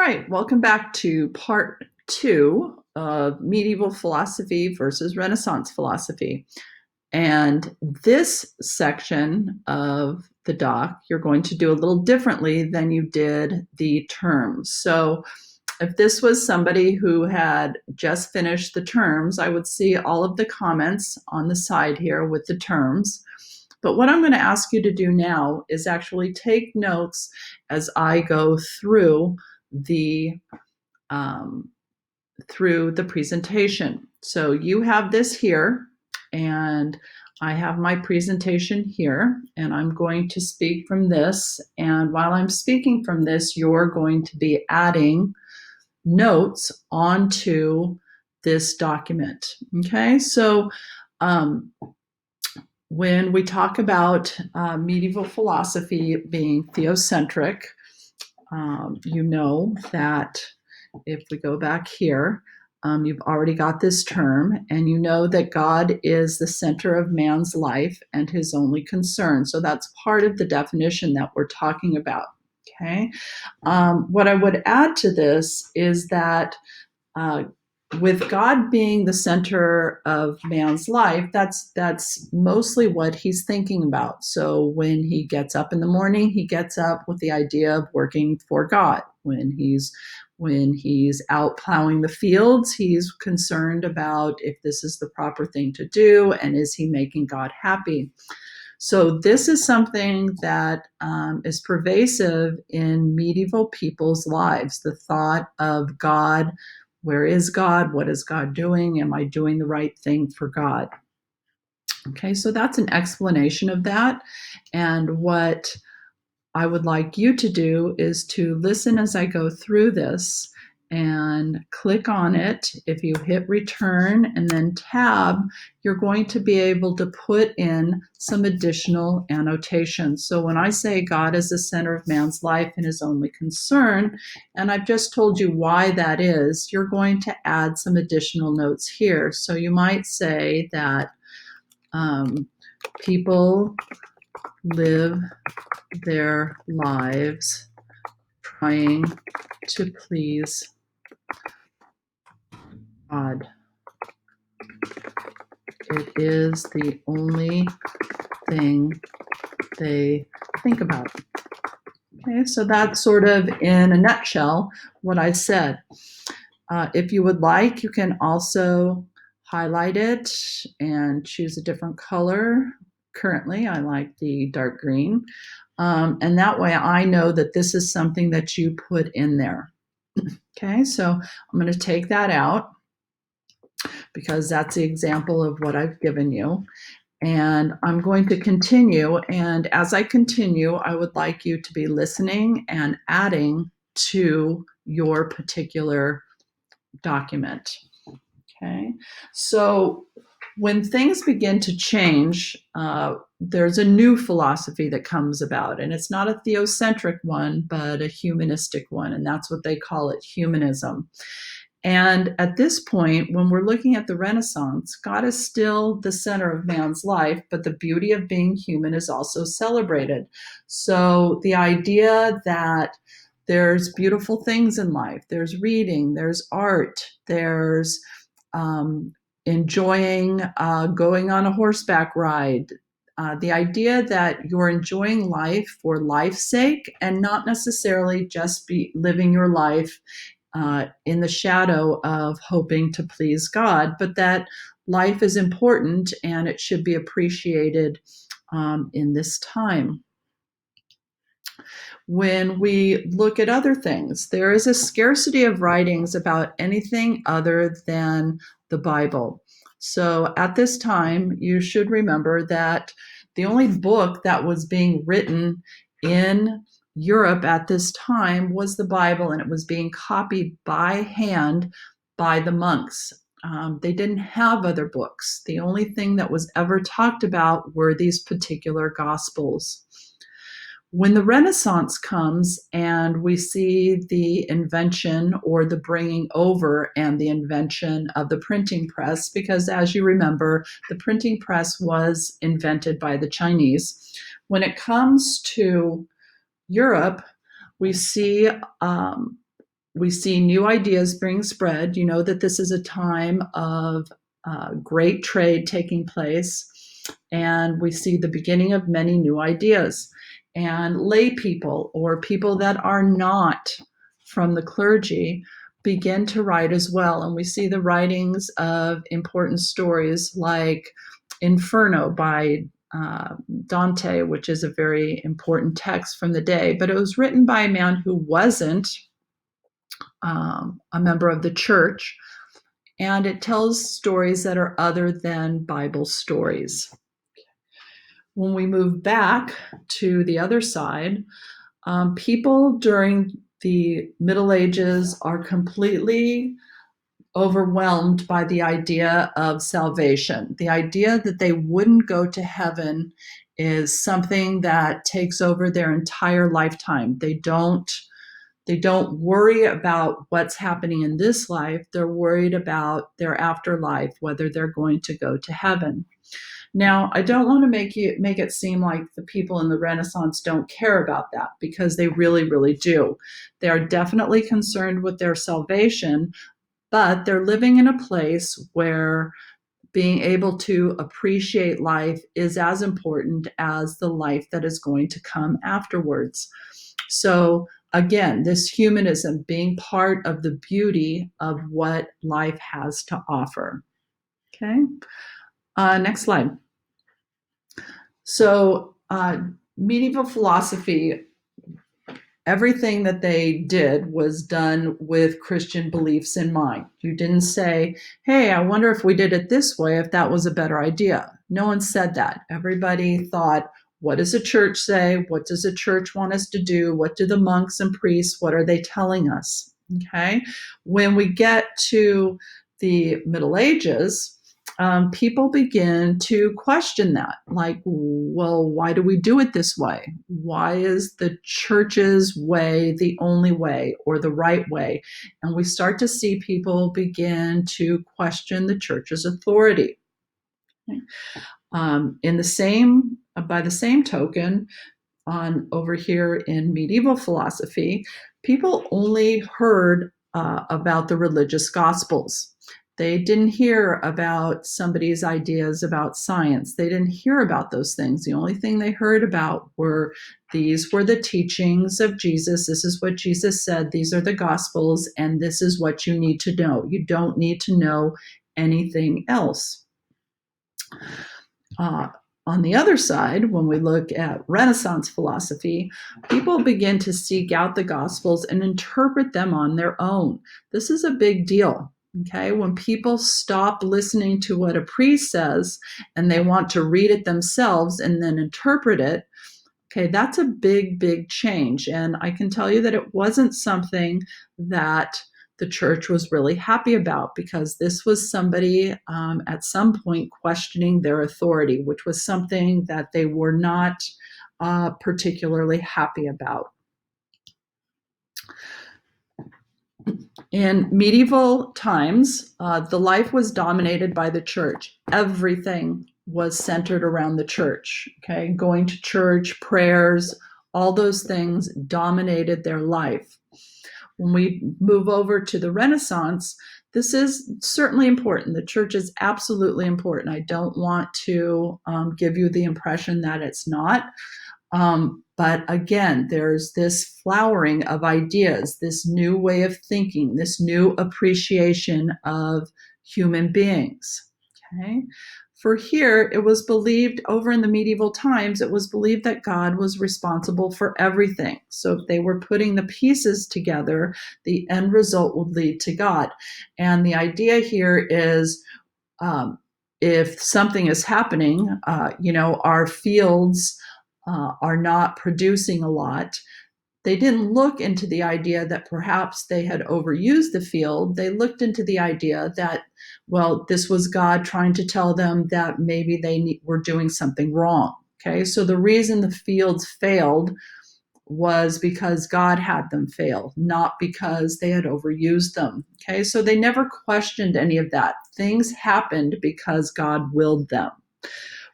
right, welcome back to part 2 of medieval philosophy versus Renaissance philosophy. And this section of the doc, you're going to do a little differently than you did the terms. So if this was somebody who had just finished the terms, I would see all of the comments on the side here with the terms. But what I'm going to ask you to do now is actually take notes as I go through the presentation. So you have this here, and I have my presentation here, and I'm going to speak from this. And while I'm speaking from this, you're going to be adding notes onto this document. Okay, so when we talk about medieval philosophy being theocentric, you know that if we go back here, you've already got this term, and you know that God is the center of man's life and his only concern. So that's part of the definition that we're talking about. Okay. What I would add to this is that with God being the center of man's life, that's mostly what he's thinking about. So when he gets up in the morning, he gets up with the idea of working for God. When he's out plowing the fields, he's concerned about if this is the proper thing to do and is he making God happy. So this is something that is pervasive in medieval people's lives, the thought of God. Where is God? What is God doing? Am I doing the right thing for God? Okay, so that's an explanation of that. And what I would like you to do is to listen as I go through this and click on it. If you hit return and then tab, you're going to be able to put in some additional annotations. So when I say God is the center of man's life and his only concern, and I've just told you why that is, you're going to add some additional notes here. So you might say that people live their lives trying to please God. It is the only thing they think about. Okay, so that's sort of in a nutshell what I said. If you would like, you can also highlight it and choose a different color. Currently, I like the dark green. And that way I know that this is something that you put in there. Okay, so I'm going to take that out because that's the example of what I've given you. And I'm going to continue. And as I continue, I would like you to be listening and adding to your particular document. Okay, so when things begin to change, there's a new philosophy that comes about, and it's not a theocentric one, but a humanistic one, and that's what they call it, humanism. And at this point, when we're looking at the Renaissance, God is still the center of man's life, but the beauty of being human is also celebrated. So the idea that there's beautiful things in life, there's reading, there's art, there's enjoying going on a horseback ride. The idea that you're enjoying life for life's sake and not necessarily just be living your life in the shadow of hoping to please God, but that life is important and it should be appreciated in this time. When we look at other things, there is a scarcity of writings about anything other than the Bible. So at this time, you should remember that the only book that was being written in Europe at this time was the Bible, and it was being copied by hand by the monks. They didn't have other books. The only thing that was ever talked about were these particular Gospels. When the Renaissance comes and we see the invention or the bringing over and the invention of the printing press, because as you remember, the printing press was invented by the Chinese. When it comes to Europe, we see We see new ideas being spread. You know that this is a time of great trade taking place, and we see the beginning of many new ideas. And lay people, or people that are not from the clergy, begin to write as well. And we see the writings of important stories like Inferno by Dante, which is a very important text from the day, but it was written by a man who wasn't a member of the church, and it tells stories that are other than Bible stories. When we move back to the other side, people during the Middle Ages are completely overwhelmed by the idea of salvation. The idea that they wouldn't go to heaven is something that takes over their entire lifetime. They don't worry about what's happening in this life. They're worried about their afterlife, whether they're going to go to heaven. Now, I don't want to make it seem like the people in the Renaissance don't care about that, because they really, really do. They are definitely concerned with their salvation, but they're living in a place where being able to appreciate life is as important as the life that is going to come afterwards. So again, this humanism being part of the beauty of what life has to offer. Okay, next slide. So medieval philosophy, everything that they did was done with Christian beliefs in mind. You didn't say, hey, I wonder if we did it this way, if that was a better idea. No one said that. Everybody thought, what does the church say? What does the church want us to do? What do the monks and priests, what are they telling us? Okay. When we get to the Middle Ages, people begin to question that. Like, well, why do we do it this way? Why is the church's way the only way or the right way? And we start to see people begin to question the church's authority. Okay. By the same token, over here in medieval philosophy, people only heard about the religious gospels. They didn't hear about somebody's ideas about science. They didn't hear about those things. The only thing they heard about were these were the teachings of Jesus. This is what Jesus said. These are the gospels, and this is what you need to know. You don't need to know anything else. On the other side, when we look at Renaissance philosophy, people begin to seek out the Gospels and interpret them on their own. This is a big deal. Okay, when people stop listening to what a priest says and they want to read it themselves and then interpret it, okay, that's a big, big change. And I can tell you that it wasn't something that the church was really happy about, because this was somebody at some point questioning their authority, which was something that they were not particularly happy about. In medieval times, the life was dominated by the church. Everything was centered around the church. Okay, going to church, prayers, all those things dominated their life. When we move over to the Renaissance, this is certainly important. The church is absolutely important. I don't want to give you the impression that it's not. But again, there's this flowering of ideas, this new way of thinking, this new appreciation of human beings. Okay. For here, it was believed over in the medieval times, it was believed that God was responsible for everything. So if they were putting the pieces together, the end result would lead to God. And the idea here is if something is happening, our fields are not producing a lot. They didn't look into the idea that perhaps they had overused the field. They looked into the idea that, well, this was God trying to tell them that maybe they were doing something wrong. Okay, so the reason the fields failed was because God had them fail, not because they had overused them. Okay, so they never questioned any of that. Things happened because God willed them.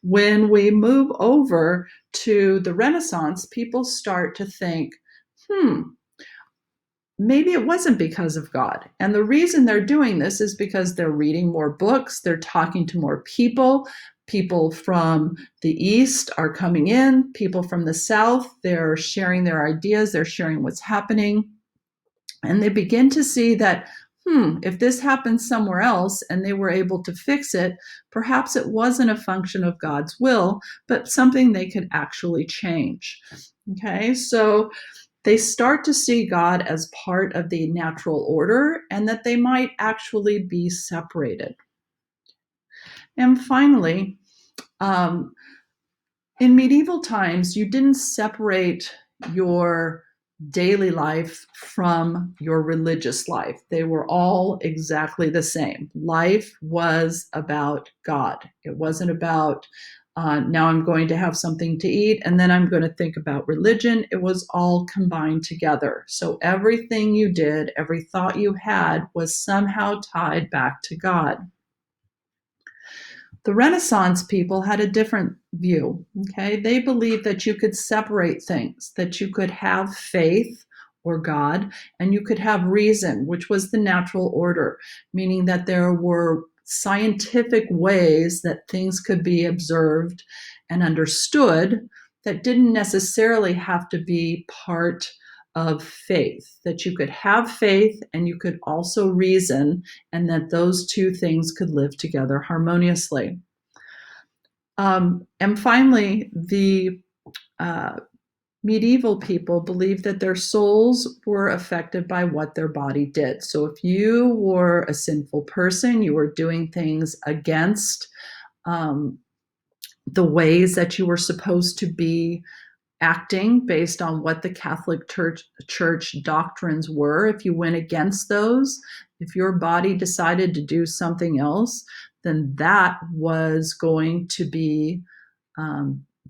When we move over to the Renaissance, people start to think, maybe it wasn't because of God. And the reason they're doing this is because they're reading more books, they're talking to more people. People from the East are coming in, people from the South, they're sharing their ideas, they're sharing what's happening. And they begin to see that, if this happened somewhere else and they were able to fix it, perhaps it wasn't a function of God's will, but something they could actually change. Okay, so they start to see God as part of the natural order and that they might actually be separated. And finally, in medieval times, you didn't separate your daily life from your religious life. They were all exactly the same. Life was about God. It wasn't about now I'm going to have something to eat and then I'm going to think about religion. It was all combined together. So everything you did, every thought you had was somehow tied back to God. The Renaissance people had a different view. Okay, they believed that you could separate things, that you could have faith or God, and you could have reason, which was the natural order, meaning that there were scientific ways that things could be observed and understood that didn't necessarily have to be part of faith, that you could have faith and you could also reason, and that those two things could live together harmoniously. And finally, the medieval people believed that their souls were affected by what their body did. So if you were a sinful person, you were doing things against the ways that you were supposed to be acting based on what the Catholic Church doctrines were. If you went against those, if your body decided to do something else, then that was going to be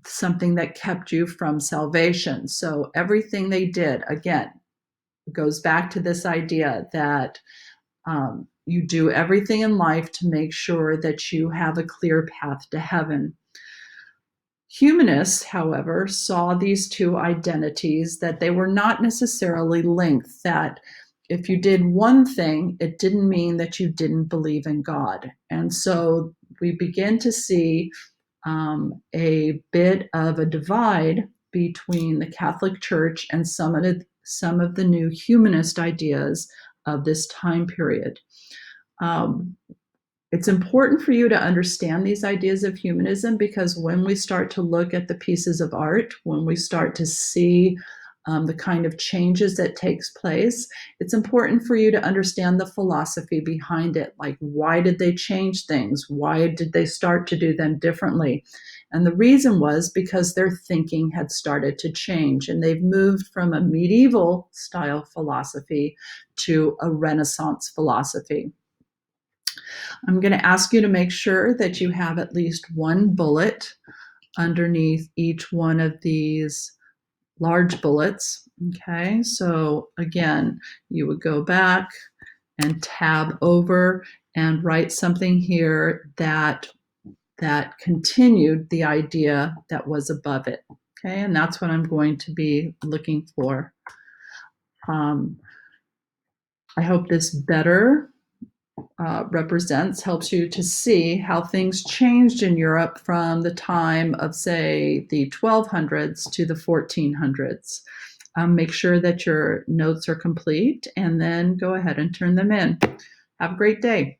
something that kept you from salvation. So everything they did, again, goes back to this idea that you do everything in life to make sure that you have a clear path to heaven. Humanists, however, saw these two identities, that they were not necessarily linked, that if you did one thing, it didn't mean that you didn't believe in God. And so we begin to see a bit of a divide between the Catholic Church and some of the new humanist ideas of this time period. It's important for you to understand these ideas of humanism, because when we start to look at the pieces of art, when we start to see the kind of changes that takes place, it's important for you to understand the philosophy behind it. Like, why did they change things? Why did they start to do them differently? And the reason was because their thinking had started to change, and they've moved from a medieval style philosophy to a Renaissance philosophy. I'm going to ask you to make sure that you have at least one bullet underneath each one of these large bullets. Okay, so again, you would go back and tab over and write something here that continued the idea that was above it. Okay, and that's what I'm going to be looking for. I hope this better helps you to see how things changed in Europe from the time of, say, the 1200s to the 1400s. Make sure that your notes are complete and then go ahead and turn them in. Have a great day.